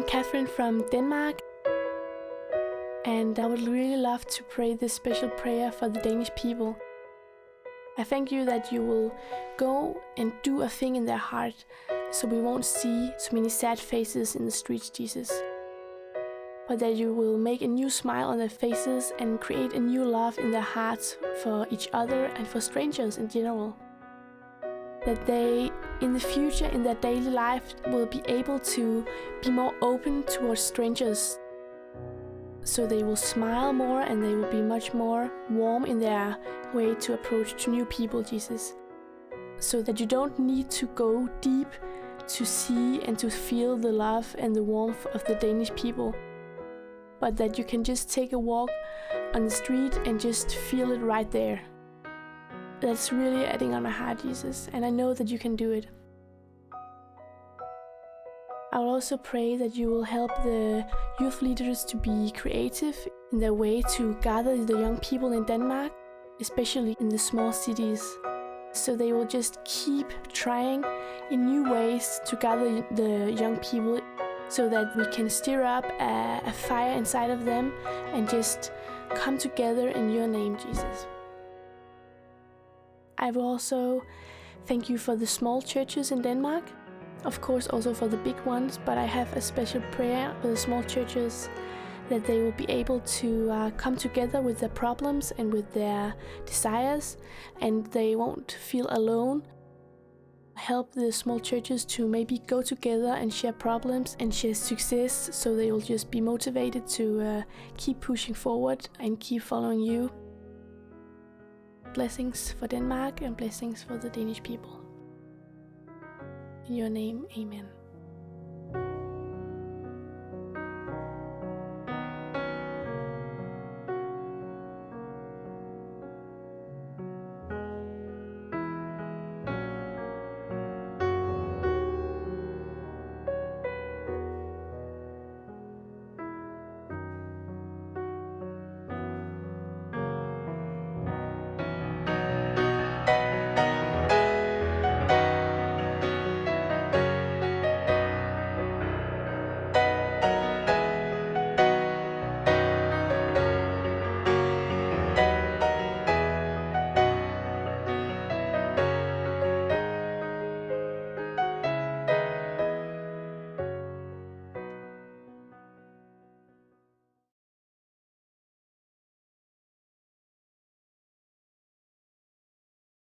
Catherine from Denmark, and I would really love to pray this special prayer for the Danish people. I thank you that you will go and do a thing in their heart, so we won't see so many sad faces in the streets, Jesus. But that you will make a new smile on their faces and create a new love in their hearts for each other and for strangers in general. That they, in the future, in their daily life, will be able to be more open towards strangers. So they will smile more and they will be much more warm in their way to approach to new people, Jesus. So that you don't need to go deep to see and to feel the love and the warmth of the Danish people, but that you can just take a walk on the street and just feel it right there. That's really adding on my heart, Jesus, and I know that you can do it. I will also pray that you will help the youth leaders to be creative in their way to gather the young people in Denmark, especially in the small cities. So they will just keep trying in new ways to gather the young people so that we can stir up a fire inside of them and just come together in your name, Jesus. I will also thank you for the small churches in Denmark. Of course, also for the big ones, but I have a special prayer for the small churches that they will be able to come together with their problems and with their desires, and they won't feel alone. Help the small churches to maybe go together and share problems and share success, so they will just be motivated to keep pushing forward and keep following you. Blessings for Denmark and blessings for the Danish people. In your name, amen.